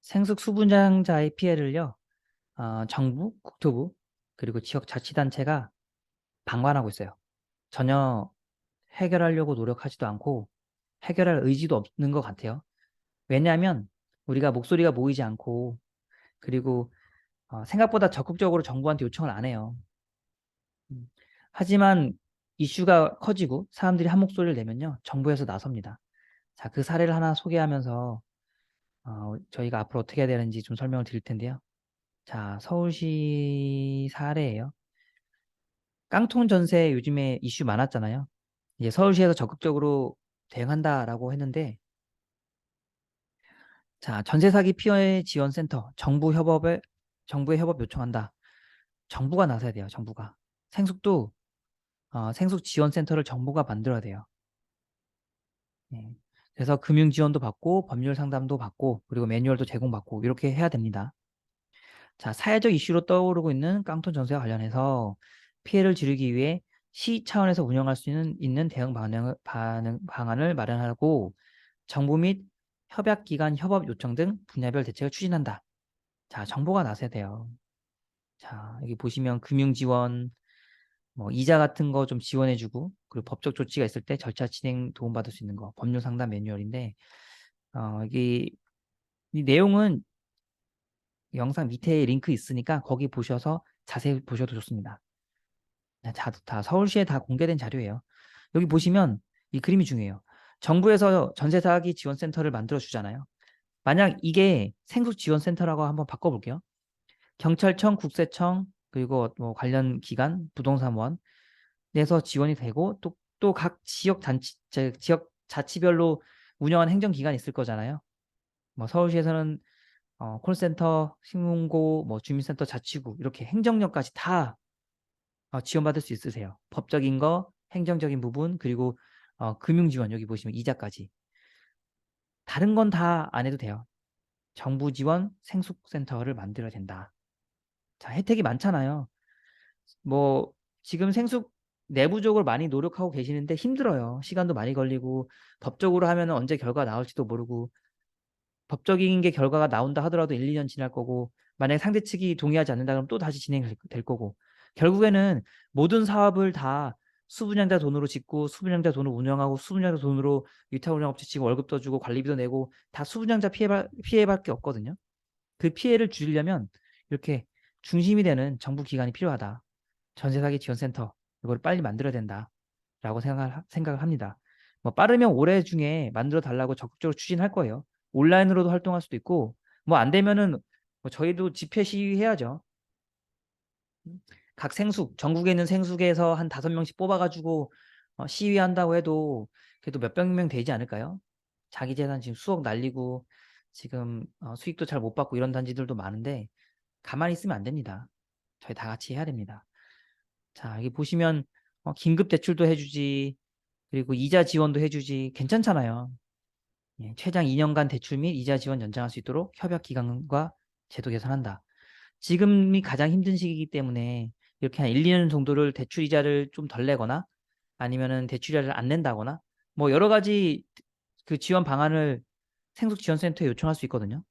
생숙 수분양자의 피해를요, 정부, 국토부, 그리고 지역 자치단체가 방관하고 있어요. 전혀 해결하려고 노력하지도 않고 해결할 의지도 없는 것 같아요. 왜냐하면 우리가 목소리가 모이지 않고 그리고 생각보다 적극적으로 정부한테 요청을 안 해요. 음. 하지만 이슈가 커지고 사람들이 한 목소리를 내면요, 정부에서 나섭니다. 자, 그 사례를 하나 소개하면서 저희가 앞으로 어떻게 해야 되는지 좀 설명을 드릴 텐데요. 자, 서울시 사례예요. 깡통 전세 요즘에 이슈 많았잖아요. 이제 서울시에서 적극적으로 대응한다라고 했는데, 자, 전세 사기 피해 지원 센터 정부의 협업 요청한다. 정부가 나서야 돼요. 정부가. 생숙도 생숙 지원 센터를 정부가 만들어야 돼요. 예. 그래서 금융 지원도 받고 법률 상담도 받고 그리고 매뉴얼도 제공받고 이렇게 해야 됩니다. 자, 사회적 이슈로 떠오르고 있는 깡통 전세와 관련해서 피해를 줄이기 위해 시 차원에서 운영할 수 있는 대응 방안을 마련하고 정부 및 협약기관 협업 요청 등 분야별 대책을 추진한다. 자, 정보가 나서야 돼요. 자, 여기 보시면 금융 지원, 뭐 이자 같은 거 좀 지원해주고 그리고 법적 조치가 있을 때 절차 진행 도움받을 수 있는 거 법률 상담 매뉴얼인데 여기 이 내용은 영상 밑에 링크 있으니까 거기 보셔서 자세히 보셔도 좋습니다. 다 서울시에 다 공개된 자료예요. 여기 보시면 이 그림이 중요해요. 정부에서 전세 사기 지원센터를 만들어 주잖아요. 만약 이게 생숙 지원센터라고 한번 바꿔볼게요. 경찰청, 국세청 그리고 뭐 관련 기관, 부동산원 내서 지원이 되고 또 각 지역 자치별로 운영하는 행정기관이 있을 거잖아요. 뭐 서울시에서는 콜센터, 식문고, 뭐 주민센터, 자치구 이렇게 행정력까지 다 지원받을 수 있으세요. 법적인 거, 행정적인 부분 그리고 금융 지원 여기 보시면 이자까지 다른 건 다 안 해도 돼요. 정부 지원 생숙센터를 만들어야 된다. 자, 혜택이 많잖아요. 뭐 지금 생숙 내부적으로 많이 노력하고 계시는데 힘들어요. 시간도 많이 걸리고 법적으로 하면 언제 결과가 나올지도 모르고 법적인 게 결과가 나온다 하더라도 1, 2년 지날 거고 만약에 상대 측이 동의하지 않는다 그러면 또 다시 진행될 거고 결국에는 모든 사업을 다 수분양자 돈으로 짓고 수분양자 돈으로 운영하고 수분양자 돈으로 위탁운영업체 치고 월급도 주고 관리비도 내고 다 수분양자 피해밖에 없거든요. 그 피해를 줄이려면 이렇게 중심이 되는 정부 기관이 필요하다. 전세 사기 지원센터 이걸 빨리 만들어야 된다라고 생각을 합니다. 뭐 빠르면 올해 중에 만들어 달라고 적극적으로 추진할 거예요. 온라인으로도 활동할 수도 있고 뭐 안 되면은 뭐 저희도 집회 시위해야죠. 각 생숙 전국에 있는 생숙에서 한 5명씩 뽑아가지고 시위한다고 해도 그래도 몇백 명 되지 않을까요? 자기 재산 지금 수억 날리고 지금 수익도 잘 못 받고 이런 단지들도 많은데 가만히 있으면 안 됩니다. 저희 다 같이 해야 됩니다. 자, 여기 보시면 긴급 대출도 해주지 그리고 이자 지원도 해주지 괜찮잖아요. 예, 최장 2년간 대출 및 이자 지원 연장할 수 있도록 협약 기관과 제도 개선한다. 지금이 가장 힘든 시기이기 때문에 이렇게 한 1, 2년 정도를 대출 이자를 좀 덜 내거나 아니면은 대출 이자를 안 낸다거나 뭐 여러 가지 그 지원 방안을 생숙지원센터에 요청할 수 있거든요.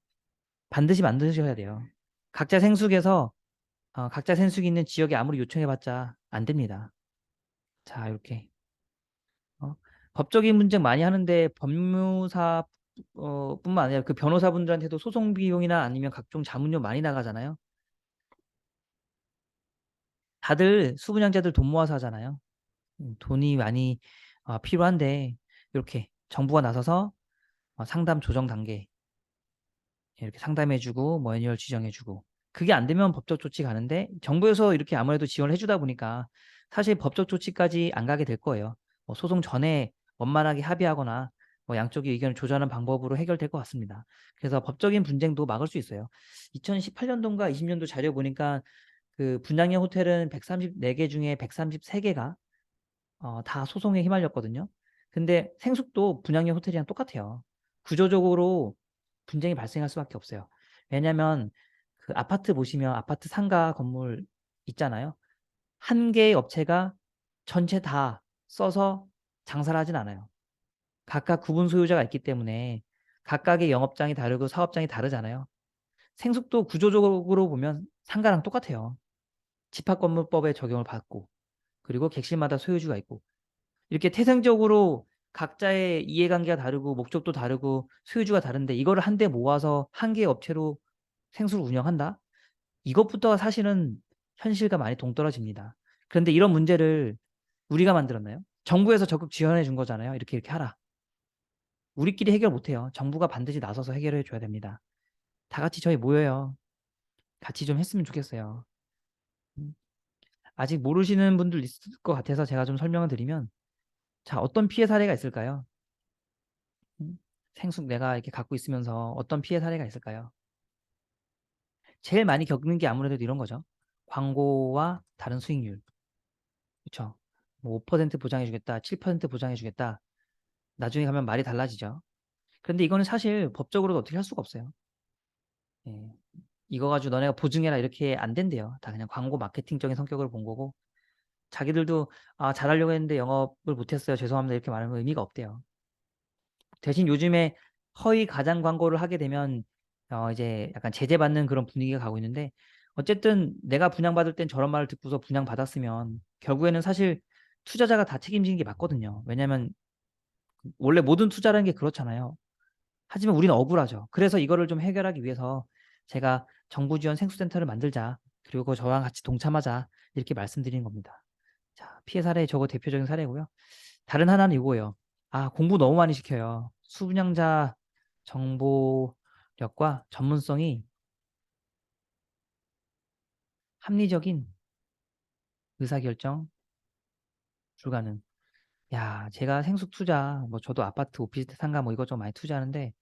반드시 만드셔야 돼요. 각자 생숙에서 각자 생숙이 있는 지역에 아무리 요청해봤자 안 됩니다. 자, 이렇게 어, 법적인 문제 많이 하는데 법무사 뿐만 아니라 그 변호사분들한테도 소송 비용이나 아니면 각종 자문료 많이 나가잖아요. 다들 수분양자들 돈 모아서 하잖아요. 돈이 많이 필요한데 이렇게 정부가 나서서 상담 조정 단계 이렇게 상담해주고 뭐 매뉴얼 지정해주고 그게 안 되면 법적 조치 가는데 정부에서 이렇게 아무래도 지원을 해주다 보니까 사실 법적 조치까지 안 가게 될 거예요. 뭐 소송 전에 원만하게 합의하거나 뭐 양쪽의 의견을 조절하는 방법으로 해결될 것 같습니다. 그래서 법적인 분쟁도 막을 수 있어요. 2018년도인가 20년도 자료 보니까 그 분양형 호텔은 134개 중에 133개가 다 소송에 휘말렸거든요. 근데 생숙도 분양형 호텔이랑 똑같아요. 구조적으로 분쟁이 발생할 수밖에 없어요. 왜냐하면 그 아파트 보시면 아파트 상가 건물 있잖아요. 한 개의 업체가 전체 다 써서 장사를 하진 않아요. 각각 구분 소유자가 있기 때문에 각각의 영업장이 다르고 사업장이 다르잖아요. 생숙도 구조적으로 보면 상가랑 똑같아요. 집합건물법에 적용을 받고 그리고 객실마다 소유주가 있고 이렇게 태생적으로 각자의 이해관계가 다르고 목적도 다르고 소유주가 다른데 이거를 한데 모아서 한 개의 업체로 생수를 운영한다? 이것부터가 사실은 현실과 많이 동떨어집니다. 그런데 이런 문제를 우리가 만들었나요? 정부에서 적극 지원해 준 거잖아요. 이렇게 하라. 우리끼리 해결 못해요. 정부가 반드시 나서서 해결해 줘야 됩니다. 다 같이 저희 모여요. 같이 좀 했으면 좋겠어요. 음, 아직 모르시는 분들 있을 것 같아서 제가 좀 설명을 드리면 자, 어떤 피해 사례가 있을까요? 음, 생숙 내가 이렇게 갖고 있으면서 어떤 피해 사례가 있을까요? 제일 많이 겪는 게 아무래도 이런 거죠. 광고와 다른 수익률. 그렇죠? 뭐 5% 보장해 주겠다, 7% 보장해 주겠다. 나중에 가면 말이 달라지죠. 그런데 이거는 사실 법적으로도 어떻게 할 수가 없어요. 예. 이거 가지고 너네가 보증해라 이렇게 안 된대요. 다 그냥 광고 마케팅적인 성격을 본 거고 자기들도 아, 잘하려고 했는데 영업을 못했어요. 죄송합니다. 이렇게 말하면 의미가 없대요. 대신 요즘에 허위 가장 광고를 하게 되면 이제 약간 제재받는 그런 분위기가 가고 있는데 어쨌든 내가 분양받을 땐 저런 말을 듣고서 분양받았으면 결국에는 사실 투자자가 다 책임지는 게 맞거든요. 왜냐하면 원래 모든 투자라는 게 그렇잖아요. 하지만 우리는 억울하죠. 그래서 이거를 좀 해결하기 위해서 제가 정부 지원 생수센터를 만들자. 그리고 저랑 같이 동참하자. 이렇게 말씀드리는 겁니다. 자, 피해 사례 저거 대표적인 사례고요. 다른 하나는 이거예요. 아, 공부 너무 많이 시켜요. 수분양자 정보력과 전문성이 합리적인 의사결정 불가능. 야, 제가 생수 투자, 뭐 저도 아파트, 오피스텔 상가 뭐 이것저것 많이 투자하는데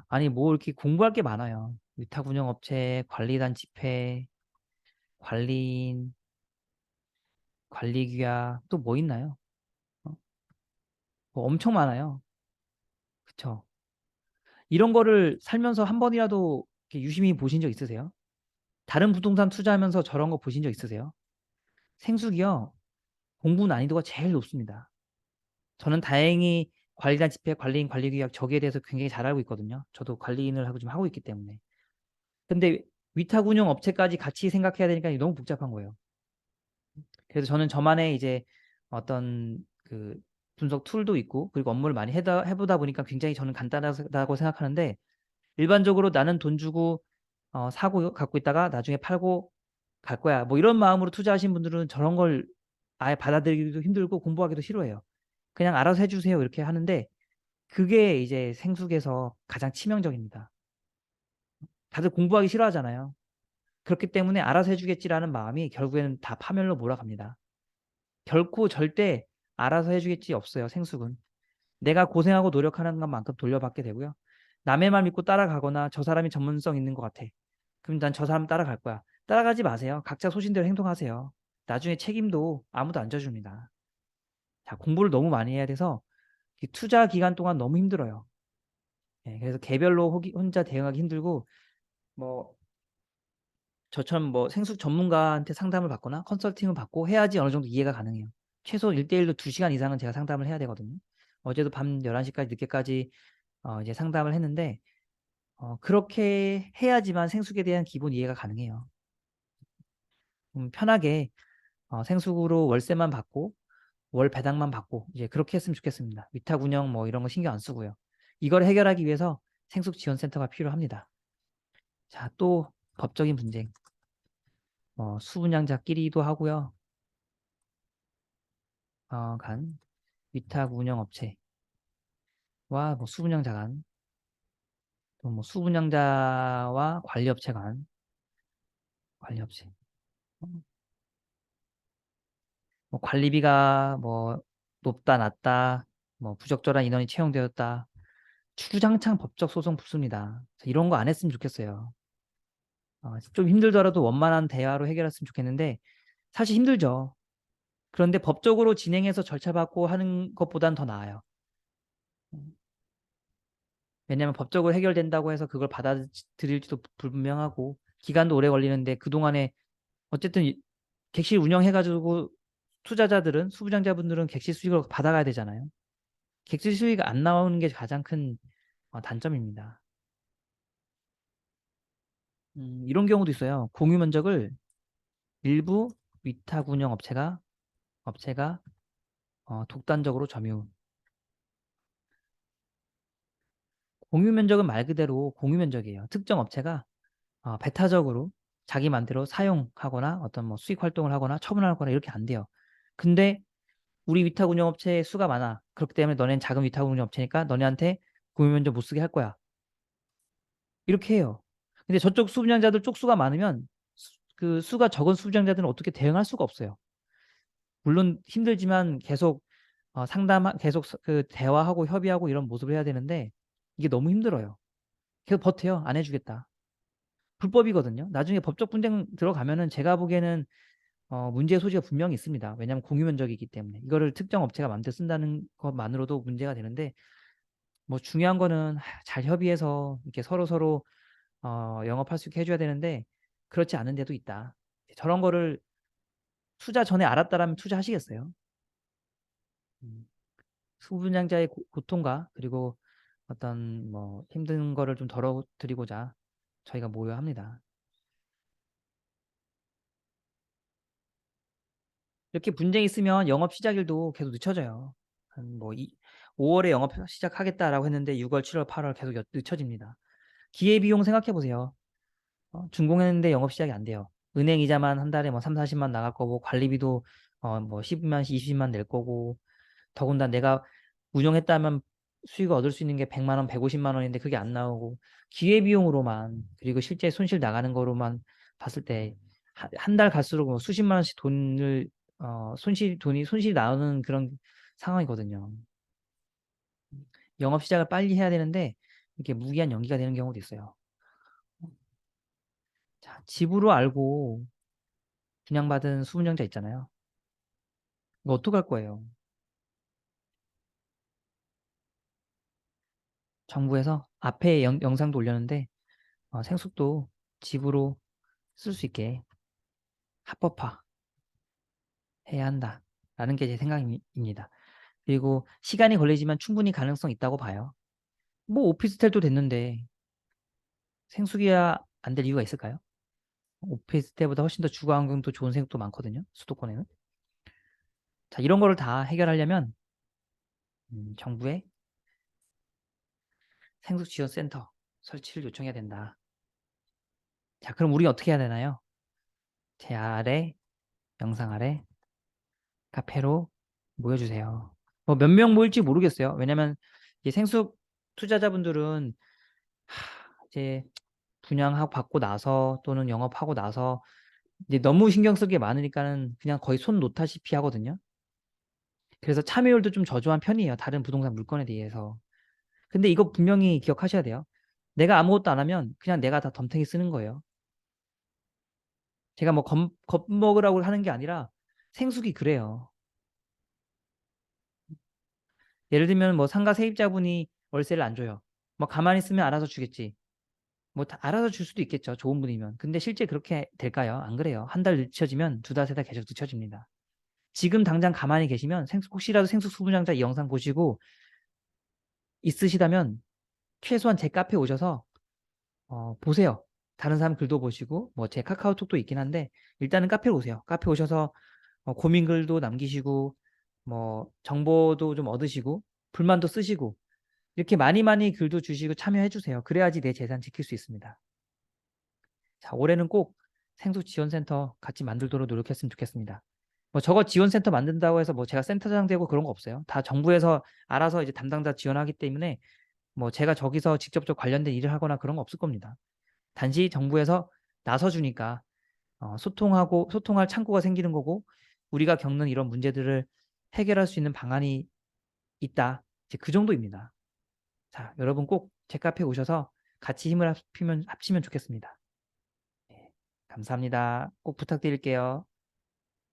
아니 뭐 이렇게 공부할 게 많아요. 위탁운영업체, 관리단 집회, 관리인, 관리규약 또 뭐 있나요? 어? 뭐 엄청 많아요. 그쵸? 이런 거를 살면서 한 번이라도 이렇게 유심히 보신 적 있으세요? 다른 부동산 투자하면서 저런 거 보신 적 있으세요? 생수기요. 공부 난이도가 제일 높습니다. 저는 다행히 관리단 집회, 관리인, 관리규약 저기에 대해서 굉장히 잘 알고 있거든요. 저도 관리인을 하고 좀 하고 있기 때문에. 근데 위탁운영 업체까지 같이 생각해야 되니까 너무 복잡한 거예요. 그래서 저는 저만의 이제 어떤 그 분석 툴도 있고 그리고 업무를 많이 해보다 보니까 굉장히 저는 간단하다고 생각하는데 일반적으로 나는 돈 주고 사고 갖고 있다가 나중에 팔고 갈 거야. 뭐 이런 마음으로 투자하신 분들은 저런 걸 아예 받아들이기도 힘들고 공부하기도 싫어해요. 그냥 알아서 해주세요. 이렇게 하는데 그게 이제 생숙에서 가장 치명적입니다. 다들 공부하기 싫어하잖아요. 그렇기 때문에 알아서 해주겠지라는 마음이 결국에는 다 파멸로 몰아갑니다. 결코 절대 알아서 해주겠지 없어요. 생숙은. 내가 고생하고 노력하는 것만큼 돌려받게 되고요. 남의 말 믿고 따라가거나 저 사람이 전문성 있는 것 같아. 그럼 난 저 사람 따라갈 거야. 따라가지 마세요. 각자 소신대로 행동하세요. 나중에 책임도 아무도 안 져줍니다. 자, 공부를 너무 많이 해야 돼서 이 투자 기간 동안 너무 힘들어요. 예, 그래서 개별로 혼자 대응하기 힘들고 뭐 저처럼 뭐 생숙 전문가한테 상담을 받거나 컨설팅을 받고 해야지 어느 정도 이해가 가능해요. 최소 1대1로 2시간 이상은 제가 상담을 해야 되거든요. 어제도 밤 11시까지 늦게까지 이제 상담을 했는데 그렇게 해야지만 생숙에 대한 기본 이해가 가능해요. 편하게 생숙으로 월세만 받고 월 배당만 받고 이제 그렇게 했으면 좋겠습니다. 위탁 운영 뭐 이런 거 신경 안 쓰고요. 이걸 해결하기 위해서 생숙 지원센터가 필요합니다. 자, 또 법적인 분쟁. 수분양자끼리도 하고요. 간 위탁 운영 업체와 뭐 수분양자 간, 또 뭐 수분양자와 관리업체 간, 관리업체. 뭐 관리비가 뭐 높다 낮다, 뭐 부적절한 인원이 채용되었다. 주장창 법적 소송 붙습니다. 이런 거 안 했으면 좋겠어요. 좀 힘들더라도 원만한 대화로 해결했으면 좋겠는데 사실 힘들죠. 그런데 법적으로 진행해서 절차 받고 하는 것보단 더 나아요. 왜냐하면 법적으로 해결된다고 해서 그걸 받아들일지도 불분명하고 기간도 오래 걸리는데 그동안에 어쨌든 객실 운영해가지고 투자자들은 수부장자분들은 객실 수익을 받아가야 되잖아요. 객실 수익이 안 나오는 게 가장 큰 단점입니다. 이런 경우도 있어요. 공유 면적을 일부 위탁 운영 업체가 독단적으로 점유. 공유 면적은 말 그대로 공유 면적이에요. 특정 업체가 배타적으로 자기 맘대로 사용하거나 어떤 뭐 수익 활동을 하거나 처분하거나 이렇게 안 돼요. 근데 우리 위탁 운영 업체의 수가 많아. 그렇기 때문에 너네는 작은 위탁 운영 업체니까 너네한테 공유 면적 못 쓰게 할 거야. 이렇게 해요. 근데 저쪽 수분양자들 쪽수가 많으면 그 수가 적은 수분양자들은 어떻게 대응할 수가 없어요. 물론 힘들지만 계속 계속 그 대화하고 협의하고 이런 모습을 해야 되는데 이게 너무 힘들어요. 계속 버텨요. 안 해주겠다. 불법이거든요. 나중에 법적 분쟁 들어가면은 제가 보기에는 문제의 소지가 분명히 있습니다. 왜냐하면 공유 면적이기 때문에 이거를 특정 업체가 마음대로 쓴다는 것만으로도 문제가 되는데 뭐 중요한 거는 잘 협의해서 이렇게 서로 영업할 수 있게 해줘야 되는데 그렇지 않은 데도 있다. 저런 거를 투자 전에 알았다라면 투자하시겠어요? 음, 수분양자의 고통과 그리고 어떤 뭐 힘든 거를 좀 덜어드리고자 저희가 모여야 합니다. 이렇게 분쟁이 있으면 영업 시작일도 계속 늦춰져요. 한 뭐 5월에 영업 시작하겠다라고 했는데 6월, 7월, 8월 계속 늦춰집니다. 기회비용 생각해 보세요. 준공했는데 영업 시작이 안 돼요. 은행 이자만 한 달에 뭐 3, 40만 나갈 거고 관리비도 뭐 10만씩 20만 낼 거고 더군다나 내가 운영했다면 수익을 얻을 수 있는 게 100만 원, 150만 원인데 그게 안 나오고 기회비용으로만 그리고 실제 손실 나가는 거로만 봤을 때 한 달 갈수록 뭐 수십만 원씩 돈을 손실이 나오는 그런 상황이거든요. 영업 시작을 빨리 해야 되는데 이렇게 무기한 연기가 되는 경우도 있어요. 자, 집으로 알고 분양받은 수분양자 있잖아요. 이거 어떡할 거예요? 정부에서 앞에 영상도 올렸는데 생숙도 집으로 쓸 수 있게 합법화 해야 한다라는 게 제 생각입니다. 그리고 시간이 걸리지만 충분히 가능성 있다고 봐요. 뭐 오피스텔도 됐는데 생수기야 안 될 이유가 있을까요? 오피스텔보다 훨씬 더 주거 환경도 좋은 생각도 많거든요. 수도권에는. 자, 이런 거를 다 해결하려면 정부에 생수지원센터 설치를 요청해야 된다. 자, 그럼 우리 어떻게 해야 되나요? 제 아래 영상 아래 카페로 모여주세요. 뭐 몇 명 모일지 모르겠어요. 왜냐면 이 생수 투자자분들은 이제 분양하고 받고 나서 또는 영업하고 나서 이제 너무 신경 쓸 게 많으니까는 그냥 거의 손 놓다시피 하거든요. 그래서 참여율도 좀 저조한 편이에요. 다른 부동산 물건에 대해서. 근데 이거 분명히 기억하셔야 돼요. 내가 아무것도 안 하면 그냥 내가 다 덤탱이 쓰는 거예요. 제가 뭐 겁먹으라고 하는 게 아니라 생숙이 그래요. 예를 들면 뭐 상가 세입자분이 월세를 안 줘요. 뭐 가만히 있으면 알아서 주겠지. 뭐 다 알아서 줄 수도 있겠죠. 좋은 분이면. 근데 실제 그렇게 될까요? 안 그래요. 한 달 늦춰지면 두 달, 세 달 계속 늦춰집니다. 지금 당장 가만히 계시면 혹시라도 생숙 수분양자 이 영상 보시고 있으시다면 최소한 제 카페 오셔서 보세요. 다른 사람 글도 보시고 뭐 제 카카오톡도 있긴 한데 일단은 카페 오세요. 카페 오셔서 고민글도 남기시고 뭐 정보도 좀 얻으시고 불만도 쓰시고 이렇게 많이 글도 주시고 참여해 주세요. 그래야지 내 재산 지킬 수 있습니다. 자, 올해는 꼭 생수지원센터 같이 만들도록 노력했으면 좋겠습니다. 뭐 저거 지원센터 만든다고 해서 뭐 제가 센터장 되고 그런 거 없어요. 다 정부에서 알아서 이제 담당자 지원하기 때문에 뭐 제가 저기서 직접적 관련된 일을 하거나 그런 거 없을 겁니다. 단지 정부에서 나서주니까 소통할 창구가 생기는 거고 우리가 겪는 이런 문제들을 해결할 수 있는 방안이 있다. 이제 그 정도입니다. 자, 여러분 꼭 제 카페 오셔서 같이 힘을 합치면 좋겠습니다. 네, 감사합니다. 꼭 부탁드릴게요.